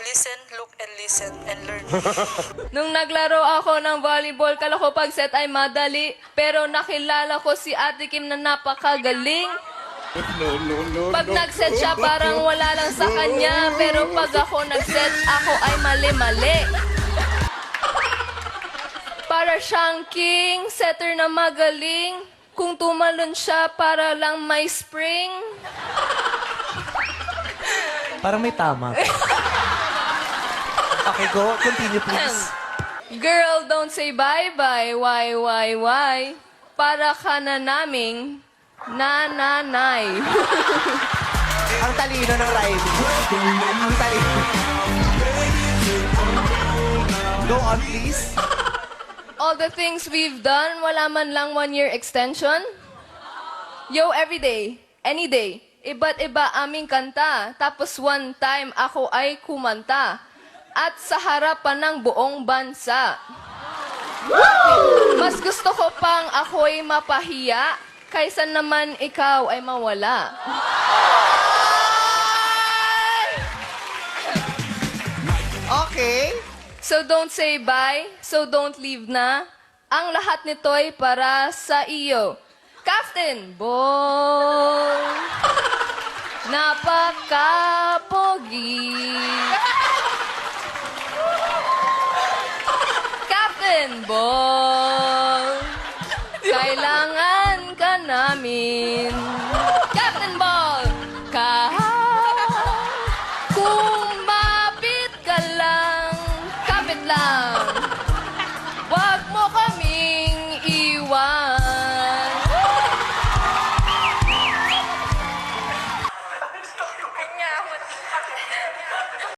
Listen, look, and listen, and learn. Nung naglaro ako ng volleyball, kala ko pag set ay madali. Pero nakilala ko si Ate Kim na napakagaling. Pag nag-set siya, parang wala lang sa kanya. Pero pag ako nag-set, ako ay mali-mali. Para siyang king, setter na magaling. Kung tumalon siya, para lang may spring. Parang may tama. Okay, go. Continue, please. Girl, don't say bye-bye. Why? Para ka na naming nananay. Ang talino ng rhyming. Ang talino. Go on, please. All the things we've done, wala man lang 1-year extension. Yo, every day, any day, iba't iba aming kanta. Tapos one time, ako ay kumanta. At sa harapan ng buong bansa. Mas gusto ko pang ako'y mapahiya, kaysa naman ikaw ay mawala. Okay. So don't say bye, so don't leave na. Ang lahat nito'y para sa iyo. Captain Ball, napaka-pogi. Captain Ball.